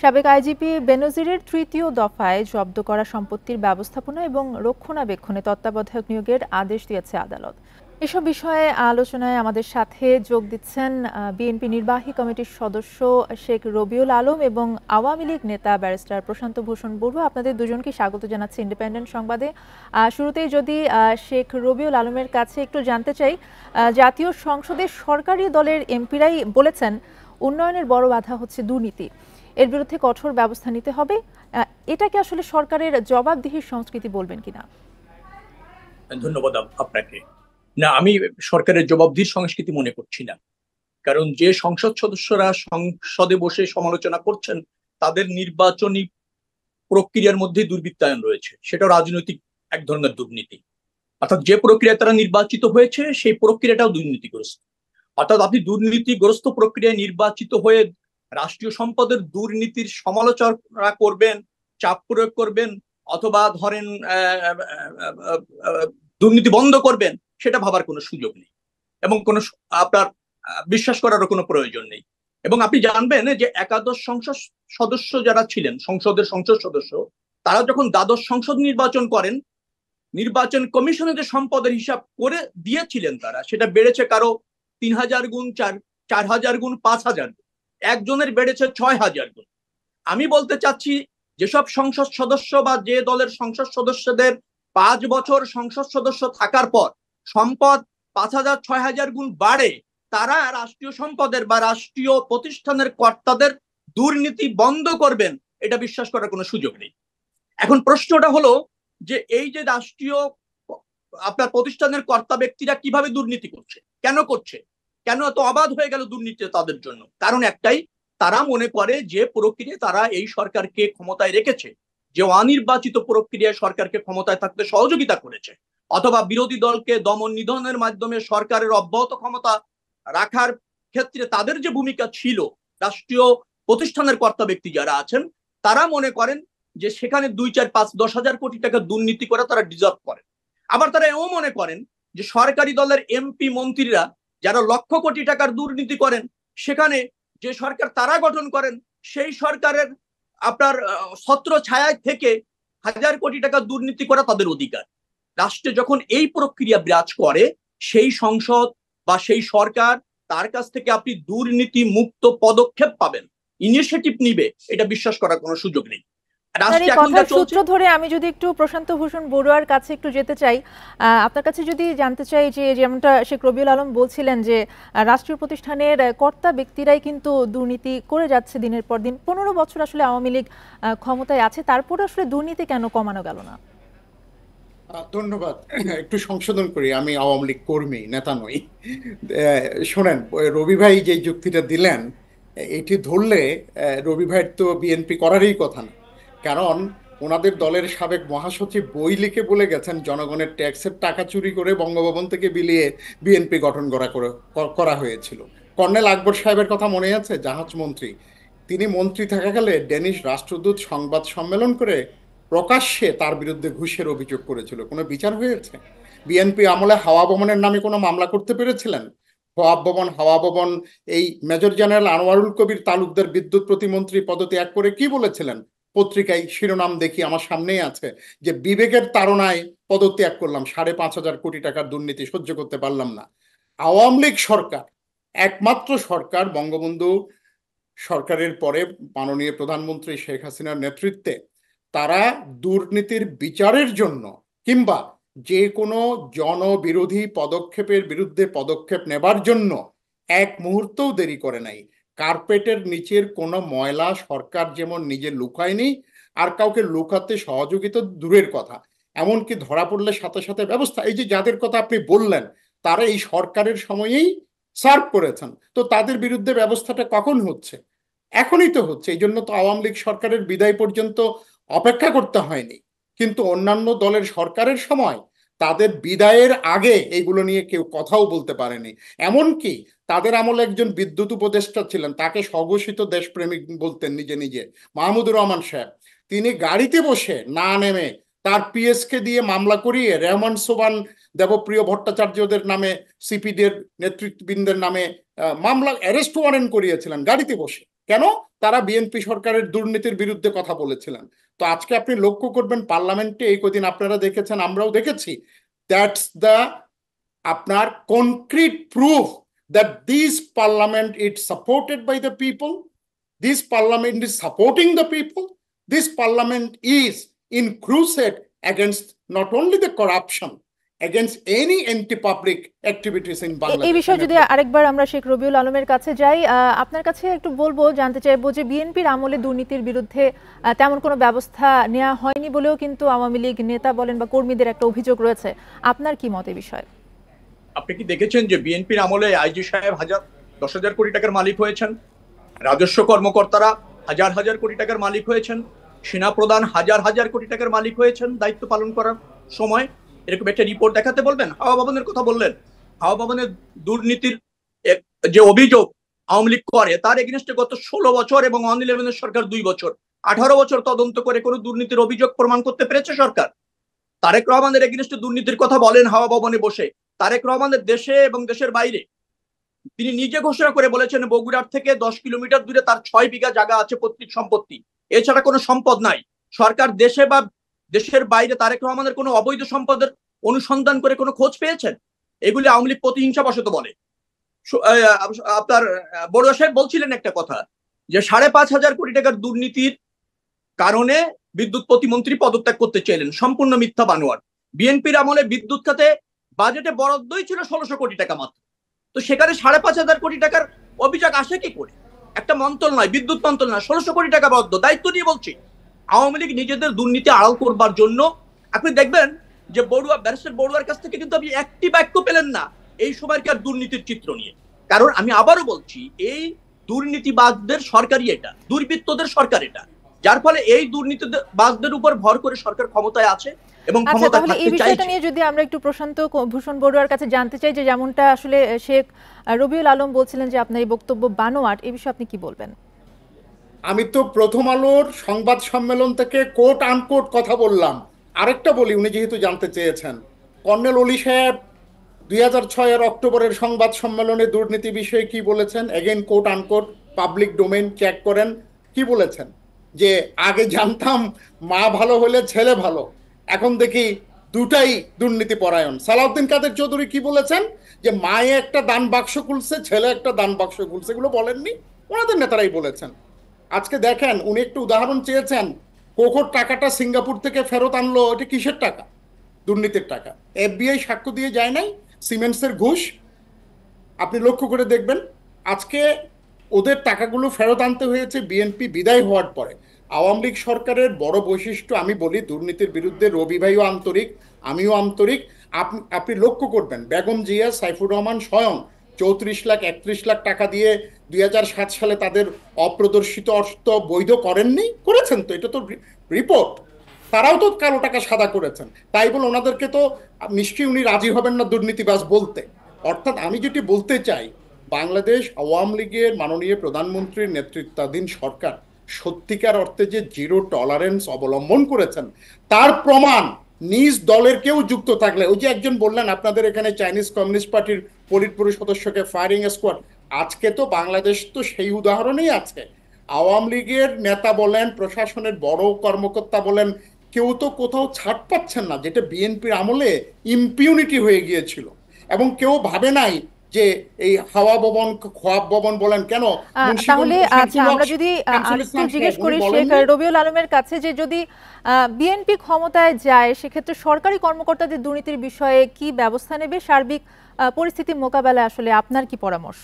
সাবেক আইজিপি বেনজিরের তৃতীয় দফায় জব্দ করা সম্পত্তির ব্যবস্থাপনা এবং রক্ষণাবেক্ষণে তত্ত্বাবধায়ক নিয়োগের আদেশ দিয়েছে আদালত। এসব বিষয়ে আলোচনায় আমাদের সাথে যোগ দিচ্ছেন বিএনপি নির্বাহী কমিটির সদস্য শেখ রবিউল আলম এবং আওয়ামী লীগ নেতা ব্যারিস্টার প্রশান্ত ভূষণ বড়ুয়া। আপনাদের দুজনকে স্বাগত জানাচ্ছি ইন্ডিপেন্ডেন্ট সংবাদে। শুরুতেই যদি শেখ রবিউল আলমের কাছে একটু জানতে চাই, জাতীয় সংসদে সরকারি দলের এমপিরাই বলেছেন উন্নয়নের বড় বাধা হচ্ছে দুর্নীতি, এর বিরুদ্ধে কঠোর ব্যবস্থা নিতে হবে। এটাকে আসলে সরকারের জবাবদিহির সংস্কৃতি বলবেন কিনা? ধন্যবাদ আপনাকে। না, আমি সরকারের জবাবদিহির সংস্কৃতি মনে করছি না। কারণ যে সংসদ সদস্যরা সংসদে বসে সমালোচনা করছেন তাদের নির্বাচনী প্রক্রিয়ার মধ্যে দুর্বৃত্তায়ন রয়েছে, সেটা রাজনৈতিক এক ধরনের দুর্নীতি। অর্থাৎ যে প্রক্রিয়ায় তারা নির্বাচিত হয়েছে সেই প্রক্রিয়াটাও দুর্নীতিগ্রস্ত। অর্থাৎ আপনি দুর্নীতিগ্রস্ত প্রক্রিয়ায় নির্বাচিত হয়ে রাষ্ট্রীয় সম্পদের দুর্নীতির সমালোচনা করবেন, চাপ প্রয়োগ করবেন, অথবা ধরেন দুর্নীতি বন্ধ করবেন, সেটা ভাবার কোনো সুযোগ নেই এবং কোনো আপনার বিশ্বাস করারও কোনো প্রয়োজন নেই। এবং আপনি জানবেন যে একাদশ সংসদ সদস্য যারা ছিলেন, সংসদের সংসদ সদস্য, তারা যখন দ্বাদশ সংসদ নির্বাচন করেন, নির্বাচন কমিশনে যে সম্পদের হিসাব করে দিয়েছিলেন তারা, সেটা বেড়েছে কারো 3000 গুণ, 4000 গুণ, 5000 গুণ, একজনের বেড়েছে 6000 গুণ। আমি বলতে চাচ্ছি, যেসব সংসদ সদস্য বা যে দলের সংসদ সদস্যদের 5 বছর সংসদ সদস্য থাকার পর সম্পদ 5000 6000 গুণ বাড়ে, তারা রাষ্ট্রীয় সম্পদের বা রাষ্ট্রীয় প্রতিষ্ঠানের কর্তাদের দুর্নীতি বন্ধ করবেন, এটা বিশ্বাস করার কোনো সুযোগ নেই। এখন প্রশ্নটা হলো যে এই যে রাষ্ট্রীয় আপনার প্রতিষ্ঠানের কর্তা ব্যক্তিরা কিভাবে দুর্নীতি করছে, কেন করছে, কেন এত অবাধ হয়ে গেল দুর্নীতি তাদের জন্য? কারণ একটাই, তারা মনে করে যে প্রক্রিয়ায় তারা এই সরকারকে ক্ষমতায় রেখেছে, যে অনির্বাচিত প্রক্রিয়ায় সরকারকে ক্ষমতায় থাকতে সহযোগিতা করেছে, অথবা বিরোধী দলকে দমন নিধনের মাধ্যমে সরকারের অব্যাহত ক্ষমতা রাখার ক্ষেত্রে তাদের যে ভূমিকা ছিল, রাষ্ট্রীয় প্রতিষ্ঠানের কর্তা ব্যক্তি যারা আছেন, তারা মনে করেন যে সেখানে 2 4 5 10,000 কোটি টাকা দুর্নীতি করে তারা ডিজার্ভ করে। আবার তারা এও মনে করেন যে সরকারি দলের এমপি মন্ত্রীরা যারা লক্ষ কোটি টাকার দুর্নীতি করেন, সেখানে যে সরকার তারা গঠন করেন সেই সরকারের আপনার ছত্র ছায়ায় থেকে 1000 কোটি টাকা দুর্নীতি করা তাদের অধিকার। রাষ্ট্রে যখন এই প্রক্রিয়া বিরাজ করে, সেই সংসদ বা সেই সরকার, তার কাছ থেকে আপনি দুর্নীতি মুক্ত পদক্ষেপ পাবেন, ইনিশিয়েটিভ নিবে, এটা বিশ্বাস করার কোনো সুযোগ নেই। কথার সূত্র ধরে আমি যদি একটু প্রশান্ত ভূষণ বড়ুয়ার কাছে একটু যেতে চাই, আপনার কাছে যদি জানতে চাই যে যেমনটা শেখ রবিউল আলম বলছিলেন যে রাষ্ট্রীয় প্রতিষ্ঠানের কর্তা ব্যক্তিরাই কিন্তু দুর্নীতি করে যাচ্ছে দিনের পর দিন। 15 বছর আসলে আওয়ামী লীগ ক্ষমতায় আছে, তারপরে আসলে দুর্নীতি কেন কমানো গেল না? ধন্যবাদ। একটু সংশোধন করি, আমি আওয়ামী লীগ কর্মী, নেতা নই। শোনেন, রবি ভাই যে যুক্তিটা দিলেন, এটি ধরলে রবি ভাইয়ের তো বিএনপি করারই কথা না। কারণ ওনাদের দলের সাবেক মহাসচিব বই লিখে বলে গেছেন জনগণের ট্যাক্সের টাকা চুরি করে বঙ্গভবন থেকে বিলিয়ে বিএনপি গঠন করা হয়েছিল। কর্নেল আকবর সাহেবের কথা মনে আছে? জাহাজ মন্ত্রী, তিনি মন্ত্রী থাকাকালে ডেনিশ রাষ্ট্রদূত সংবাদ সম্মেলন করে প্রকাশ্যে তার বিরুদ্ধে ঘুষের অভিযোগ করেছিল। কোনো বিচার হয়েছে? বিএনপি আমলে হাওয়া ভবনের নামে কোনো মামলা করতে পেরেছিলেন? হাওয়া ভবন, এই মেজর জেনারেল আনোয়ারুল কবির তালুকদার বিদ্যুৎ প্রতিমন্ত্রী পদত্যাগ করে কি বলেছিলেন? পত্রিকায় শিরোনাম দেখি, আমার সামনেই আছে, যে বিবেকের তাড়নায় পদত্যাগ করলাম, 5,500 কোটি টাকার দুর্নীতি সহ্য করতে পারলাম না। আওয়ামী লীগ সরকার, একমাত্র সরকার বঙ্গবন্ধু সরকারের পরে মাননীয় প্রধানমন্ত্রী শেখ হাসিনার নেতৃত্বে, তারা দুর্নীতির বিচারের জন্য কিংবা যে কোনো জনবিরোধী পদক্ষেপের বিরুদ্ধে পদক্ষেপ নেবার জন্য এক মুহূর্তও দেরি করে নাই। কার্পেটের নিচের কোনো ময়লা সরকার যেমন নিজে লুকায়নি, আর কাউকে লুকাতে সহযোগিতা দূরের কথা, এমনকি ধরা পড়লে সাথে সাথে ব্যবস্থা। এই যে যাদের কথা আপনি বললেন, তারা এই সরকারের সময়েই সার্ভ করেছেন, তো তাদের বিরুদ্ধে ব্যবস্থাটা কখন হচ্ছে? এখনই তো হচ্ছে। এই জন্য তো আওয়ামী লীগ সরকারের বিদায় পর্যন্ত অপেক্ষা করতে হয়নি। কিন্তু অন্যান্য দলের সরকারের সময় তাদের বিদায়ের আগে এগুলো নিয়ে কেউ কথাও বলতে পারেনি। এমনকি তাদের আমলে একজন বিদ্যুৎ উপদেষ্টা ছিলেন, তাকে স্বঘোষিত দেশপ্রেমিক বলতেন নিজে নিজে, মাহমুদুর রহমান সাহেব। তিনি গাড়িতে বসে না নেমে তার পিএসকে দিয়ে মামলা করিয়ে রেহমান সোবান, দেবপ্রিয় ভট্টাচার্যদের নামে, সিপিডির নেতৃত্ববৃন্দের নামে মামলা, অ্যারেস্ট ওয়ারেন্ট করিয়েছিলেন গাড়িতে বসে। কেন? তারা বিএনপি সরকারের দুর্নীতির বিরুদ্ধে কথা বলেছিলেন। তো আজকে আপনি লক্ষ্য করবেন পার্লামেন্টে এই কদিন আপনারা দেখেছেন, আমরাও দেখেছি, দ্যাটস দ্য আপনার concrete proof that this parliament is supported by the people, this parliament is supporting the people, this parliament is in crusade against not only the corruption, against any anti-public activities in এই Bangladesh. বিষয়ে যদি আরেকবার আমরা শেখ রবিউল আলমের কাছে যাই, আপনার কাছে একটু জানতে চাইবো যে বিএনপির আমলে দুর্নীতির বিরুদ্ধে তেমন কোনো ব্যবস্থা নেওয়া হয়নি বলেও কিন্তু আওয়ামী লীগ নেতা বলেন বা কর্মীদের একটা অভিযোগ রয়েছে। আপনার কি মত এই বিষয়ে? আপনি কি দেখেছেন যে বিএনপির আমলে আইজি সাহেব 10,000 কোটি টাকার মালিক হয়েছেন, রাজস্ব কর্মকর্তারা হাজার হাজার কোটি টাকার মালিক হয়েছেন, সেনাপ্রধান হাজার হাজার কোটি টাকার মালিক হয়েছেন দায়িত্ব পালন করার সময়? এরকম একটা রিপোর্ট দেখাতে বলবেন। হাওয়া ভবনের কথা বললেন, হাওয়া ভবনের দুর্নীতির যে অভিযোগ আওয়ামী লীগ করে তার এগেনস্টে গত 16 বছর এবং 11 সরকার 2 বছর 18 বছর তদন্ত করে কোনো দুর্নীতির অভিযোগ প্রমাণ করতে পেরেছে সরকার? তারেক রহমানের এগেনস্টে দুর্নীতির কথা বলেন হাওয়া ভবনে বসে। তারেক রহমানের দেশে এবং দেশের বাইরে তিনি নিজে ঘোষণা করে বলেছেন বগুড়ার থেকে 10 কিলোমিটার দূরে তার 6 বিঘা জায়গা আছে পৈতৃক সম্পত্তি, এছাড়া কোনো সম্পদ নাই। সরকার দেশে বা দেশের বাইরে তারেক রহমানের কোনো অবৈধ সম্পদের অনুসন্ধান করে কোনো খোঁজ পেয়েছেন? এগুলি আওয়ামী লীগ প্রতিহিংসাবশত বলে। আপনার বড়ুয়া সাহেব বলছিলেন একটা কথা যে 5,500 কোটি টাকার দুর্নীতির কারণে বিদ্যুৎ প্রতিমন্ত্রী পদত্যাগ করতে চাইলেন, সম্পূর্ণ মিথ্যা বানোয়ার। বিএনপির আমলে বিদ্যুৎ খাতে বাজেটে বরাদ্দই ছিল 1600 কোটি টাকা মাত্র, তো সেখানে 5,500 কোটি টাকার অভিযোগ আসে কি করে? একটা মন্ত্রণালয়, বিদ্যুৎ মন্ত্রণালয় 1600 কোটি টাকা বরাদ্দ, দায়িত্ব নিয়ে বলছি। আওয়ামী লীগ নিজেদের দুর্নীতি আড়াল করবার জন্য আপনি দেখবেন যে ব্যারিস্টার বড়ুয়ার কাছ থেকে কিন্তু আপনি একটি বাক্য পেলেন না এই সময়কার দুর্নীতির চিত্র নিয়ে। কারণ আমি আবারও বলছি, এই দুর্নীতিবাজদের সরকারই এটা, দুর্বৃত্তদের সরকার এটা, যার ফলে এই দুর্নীতিবাজদের উপর ভর করে সরকার ক্ষমতায় আছে এবং ক্ষমতা তাহলে এই বিষয়টা নিয়ে যদি আমরা একটু প্রশান্ত ভূষণ বড়ুয়ার কাছে জানতে চাই যে যেমনটা আসলে শেখ রবিউল আলম বলছিলেন যে আপনার এই বক্তব্য বানোয়াট, এই বিষয়ে আপনি কি বলবেন? আমি তো প্রথম আলোর সংবাদ সম্মেলন থেকে কোট আনকোট কথা বললাম। আরেকটা বলি, উনি যেহেতু জানতে চেয়েছেন, কর্নেল অলি সাহেব 2006 অক্টোবরের সংবাদ সম্মেলনে দুর্নীতি বিষয়ে কি বলেছেন? Again quote unquote, public domain, check করেন। কি বলেছেন? যে আগে জানতাম মা ভালো হলে ছেলে ভালো, এখন দেখি দুটাই দুর্নীতি পরায়ণ। সালাউদ্দিন কাদের চৌধুরী কি বলেছেন? যে মায়ে একটা দান বাক্স খুলছে, ছেলে একটা দান বাক্স খুলছে। এগুলো বলেননি, ওনাদের নেতারাই বলেছেন। আজকে দেখেন, উনি একটু উদাহরণ চেয়েছেন, কোকোর টাকাটা সিঙ্গাপুর থেকে ফেরত আনলো, এটা কিসের টাকা? দুর্নীতির টাকা। এফবিআই সাক্ষ্য দিয়ে যায় নাই, সিমেন্টসের ঘুষ। আপনি লক্ষ্য করে দেখবেন আজকে ওদের টাকাগুলো ফেরত আনতে হয়েছে বিএনপি বিদায় হওয়ার পরে। আওয়ামী লীগ সরকারের বড় বৈশিষ্ট্য, আমি বলি, দুর্নীতির বিরুদ্ধে রবি ভাইও আন্তরিক, আমিও আন্তরিক। আপনি লক্ষ্য করবেন বেগম জিয়া, সাইফুর রহমান স্বয়ং 34 লাখ 31 লাখ টাকা দিয়ে 2007 সালে তাদের অপ্রদর্শিত অর্থ বৈধ করেননি, করেছেন তো, এটা তো রিপোর্ট। তারাও তো কালো টাকা সাদা করেছেন, তাই বলে ওনাদেরকে তো নিশ্চয়ই উনি রাজি হবেন না দুর্নীতিবাজ বলতে। অর্থাৎ আমি যেটি বলতে চাই, বাংলাদেশ আওয়ামী লীগের মাননীয় প্রধানমন্ত্রীর নেতৃত্বাধীন সরকার সত্যিকার অর্থে যে জিরো টলারেন্স অবলম্বন করেছেন তার প্রমাণ নিজ দলের কেউ যুক্ত থাকলে, ওই যে একজন বললেন আপনাদের এখানে চাইনিজ কমিউনিস্ট পার্টির পলিটব্যুরো সদস্যকে ফায়ারিং স্কোয়াড, আজকে তো বাংলাদেশ তো সেই উদাহরণেই আছে। আওয়ামী লীগের নেতা বলেন, প্রশাসনের বড় কর্মকর্তা বলেন, কেউ তো কোথাও ছাড় পাচ্ছেন না, যেটা বিএনপির আমলে ইম্পিউনিটি হয়ে গিয়েছিল। এবং কেউ ভাবে নাই যে এই হাওয়া ভবন, খোয়াব ভবন বলেন কেন। তাহলে আচ্ছা, আমরা যদি আরেকটু জিজ্ঞেস করি শেখ রবিউল আলমের কাছে যে যদি বিএনপি ক্ষমতায় যায় সেক্ষেত্রে সরকারি কর্মকর্তাদের দুর্নীতির বিষয়ে কি ব্যবস্থা নেবে? সার্বিক পরিস্থিতি মোকাবেলায় আসলে আপনার কি পরামর্শ?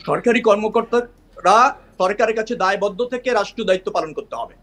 সরকারি কর্মকর্তারা সরকারের কাছে দায়বদ্ধ থেকে রাষ্ট্রীয় দায়িত্ব পালন করতে হবে।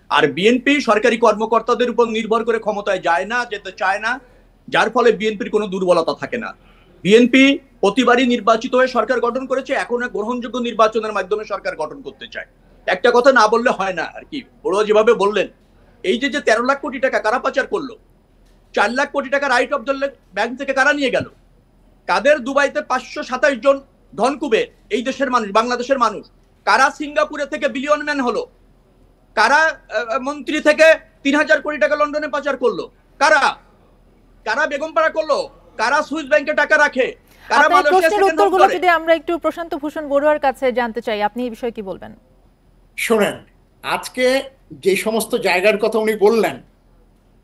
আর বিএনপি সরকারি কর্মকর্তাদের উপর নির্ভর করে ক্ষমতায় যায় না, যেতে চায় না, যার ফলে বিএনপির কোনো দুর্বলতা থাকে না। বিএনপি প্রতিবারই নির্বাচিত হয়ে সরকার গঠন করেছে, এখন গ্রহণযোগ্য নির্বাচনের মাধ্যমে সরকার গঠন করতে চায়। একটা কথা না বললে হয় না আর কি। বড়ুয়া যেভাবে বললেন, এই যে 13 লাখ কোটি টাকা কারা পাচার করলো, 4 লাখ কোটি টাকা রাইট অফ দ্য ব্যাংক থেকে কারা নিয়ে গেল, কাদের দুবাইতে 527 জন ধনকুবের এই দেশের মানুষ, বাংলাদেশের মানুষ, কারা সিঙ্গাপুরে থেকে বিলিয়ন ম্যান হলো, কারা মন্ত্রী থেকে 3000 কোটি টাকা লন্ডনে পাচার করলো, কারা কারা বেগমপাড়া করলো, কারা সুইস ব্যাংকে টাকা রাখে, কারা আপনার মালয়েশিয়া প্রশ্নের সেকেন্ড হোম উত্তরগুলো করে? যদি আমরা একটু প্রশান্ত ভূষণ বড়ুয়ার কাছে জানতে চাই, আপনি এই বিষয়ে কি বলবেন? শোনেন, আজকে যে সমস্ত জায়গার কথা উনি বললেন,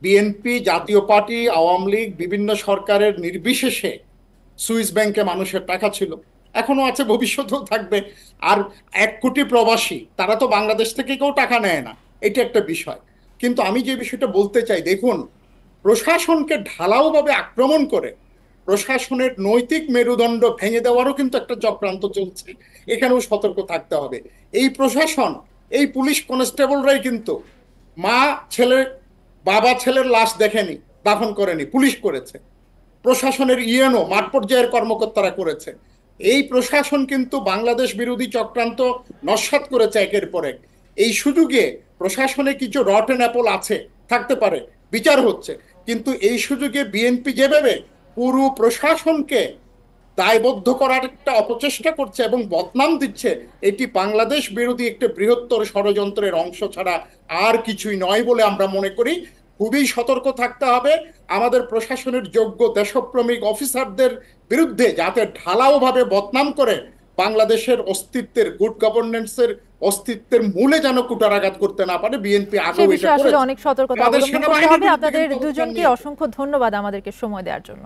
বিএনপি, জাতীয় পার্টি, আওয়ামী লীগ, বিভিন্ন সরকারের নির্বিশেষে সুইস ব্যাংকে মানুষের টাকা ছিল, এখনো আছে, ভবিষ্যতেও থাকবে। আর 1 কোটি প্রবাসী, তারা তো বাংলাদেশ থেকে কেউ টাকা নেয় না, এটা একটা বিষয়। কিন্তু আমি যে বিষয়টা বলতে চাই, দেখুন, প্রশাসনকে ঢালাওভাবে আক্রমণ করে প্রশাসনের নৈতিক মেরুদণ্ড ভেঙে দেওয়ারও কিন্তু একটা চক্রান্ত চলছে, এখানেও সতর্ক থাকতে হবে। এই প্রশাসন, এই পুলিশ কনস্টেবলরাই কিন্তু মা ছেলের, বাবা ছেলের লাশ দেখেনি, দাফন করেনি, পুলিশ করেছে। প্রশাসনের ইএনও মাঠ পর্যায়ের কর্মকর্তারা করেছে। এই প্রশাসন কিন্তু বাংলাদেশ বিরোধী চক্রান্ত নস্যাৎ করেছে একের পর এক। এই সুযোগে প্রশাসনে কিছু রটেন অ্যাপল আছে, থাকতে পারে, বিচার হচ্ছে, কিন্তু এই সুযোগে বিএনপি যেভাবে পুরো প্রশাসনকে দায়বদ্ধ করার একটা অপচেষ্টা করছে এবং বদনাম দিচ্ছে, এটি বাংলাদেশ বিরোধী একটা বৃহত্তর ষড়যন্ত্রের অংশ ছাড়া আর কিছুই নয় বলে আমরা মনে করি। খুবই সতর্ক থাকতে হবে আমাদের প্রশাসনের যোগ্য দেশপ্রেমিক অফিসারদের বিরুদ্ধে, যাতে ঢালাওভাবে বদনাম করে বাংলাদেশের অস্তিত্বের, গুড গভর্নেন্সের অস্তিত্বের মূলে যেন কুঠারাঘাত করতে না পারে। বিএনপি সে আগেও এটা বিষয়ে আসলে করেছে। অনেক সতর্কতা আমাদের অবলম্বন করতে সেনাবাহিনীর হবে। বিরুদ্ধে আপনাদের কিন্তু অবস্থান দুজনকে নিয়েছে। অসংখ্য ধন্যবাদ আমাদেরকে সময় দেওয়ার জন্য।